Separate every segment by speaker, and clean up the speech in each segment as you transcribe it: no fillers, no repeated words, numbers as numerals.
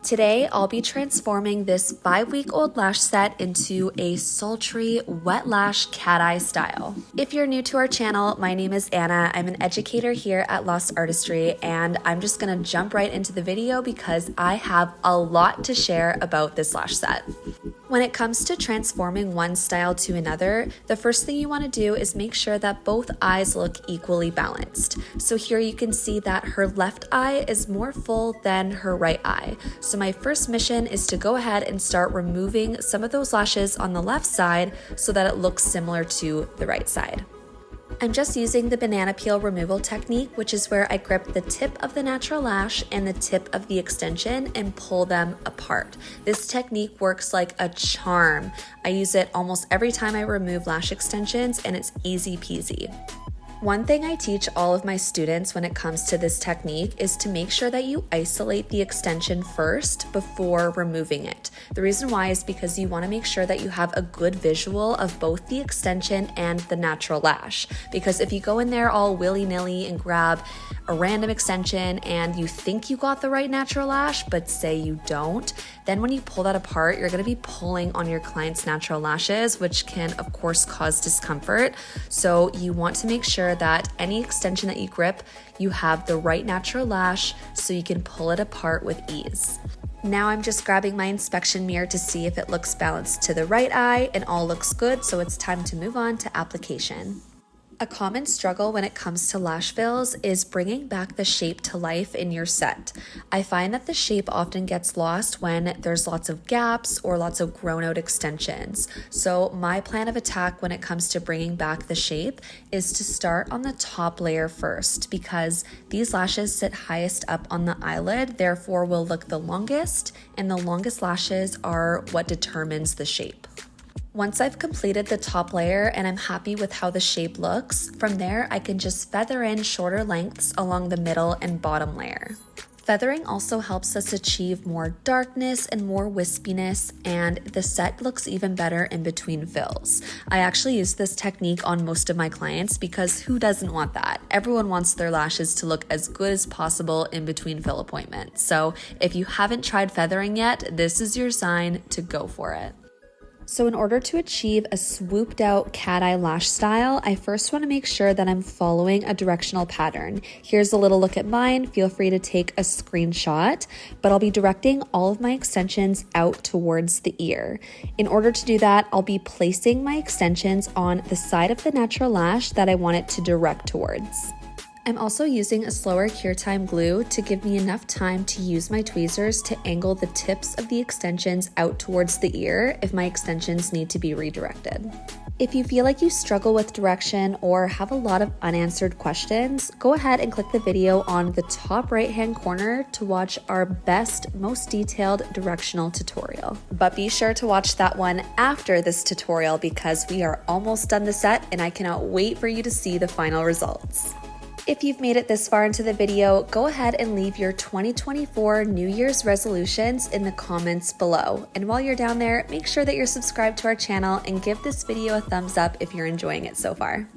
Speaker 1: Today, I'll be transforming this 5-week-old lash set into a sultry wet lash cat eye style. If you're new to our channel, my name is Anna. I'm an educator here at Lash Artistry, and I'm just gonna jump right into the video because I have a lot to share about this lash set. When it comes to transforming one style to another, the first thing you want to do is make sure that both eyes look equally balanced. So here you can see that her left eye is more full than her right eye. So my first mission is to go ahead and start removing some of those lashes on the left side so that it looks similar to the right side. I'm just using the banana peel removal technique, which is where I grip the tip of the natural lash and the tip of the extension and pull them apart. This technique works like a charm. I use it almost every time I remove lash extensions, and it's easy peasy. One thing I teach all of my students when it comes to this technique is to make sure that you isolate the extension first before removing it. The reason why is because you want to make sure that you have a good visual of both the extension and the natural lash. Because if you go in there all willy-nilly and grab a random extension and you think you got the right natural lash, but say you don't, then when you pull that apart, you're going to be pulling on your client's natural lashes, which can of course cause discomfort. So you want to make sure that any extension that you grip, you have the right natural lash so you can pull it apart with ease. Now I'm just grabbing my inspection mirror to see if it looks balanced to the right eye and all looks good, so it's time to move on to application. A common struggle when it comes to lash fills is bringing back the shape to life in your set. I find that the shape often gets lost when there's lots of gaps or lots of grown out extensions. So my plan of attack when it comes to bringing back the shape is to start on the top layer first, because these lashes sit highest up on the eyelid, therefore will look the longest, and the longest lashes are what determines the shape. Once I've completed the top layer and I'm happy with how the shape looks, from there I can just feather in shorter lengths along the middle and bottom layer. Feathering also helps us achieve more darkness and more wispiness, and the set looks even better in between fills. I actually use this technique on most of my clients because who doesn't want that? Everyone wants their lashes to look as good as possible in between fill appointments. So if you haven't tried feathering yet, this is your sign to go for it. So in order to achieve a swooped out cat eye lash style, I first want to make sure that I'm following a directional pattern. Here's a little look at mine. Feel free to take a screenshot, but I'll be directing all of my extensions out towards the ear. In order to do that, I'll be placing my extensions on the side of the natural lash that I want it to direct towards. I'm also using a slower cure time glue to give me enough time to use my tweezers to angle the tips of the extensions out towards the ear if my extensions need to be redirected. If you feel like you struggle with direction or have a lot of unanswered questions, go ahead and click the video on the top right-hand corner to watch our best, most detailed directional tutorial. But be sure to watch that one after this tutorial because we are almost done the set and I cannot wait for you to see the final results. If you've made it this far into the video, go ahead and leave your 2024 New Year's resolutions in the comments below. And while you're down there, make sure that you're subscribed to our channel and give this video a thumbs up if you're enjoying it so far.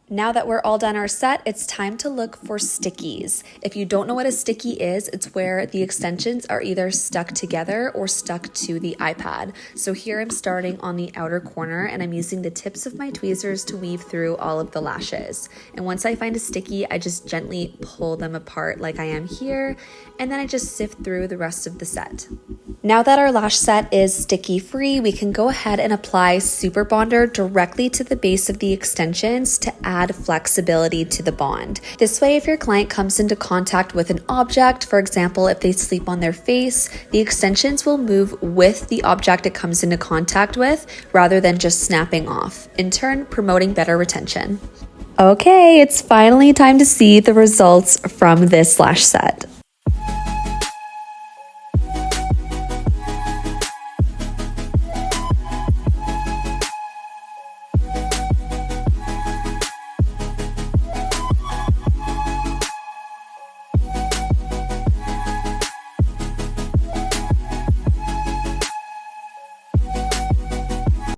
Speaker 1: Now that we're all done our set, it's time to look for stickies. If you don't know what a sticky is, it's where the extensions are either stuck together or stuck to the iPad. So here I'm starting on the outer corner and I'm using the tips of my tweezers to weave through all of the lashes. And once I find a sticky, I just gently pull them apart like I am here, and then I just sift through the rest of the set. Now that our lash set is sticky free, we can go ahead and apply Superbonder directly to the base of the extensions to add flexibility to the bond. This way, if your client comes into contact with an object, for example, if they sleep on their face, the extensions will move with the object it comes into contact with rather than just snapping off, in turn promoting better retention. Okay, it's finally time to see the results from this lash set.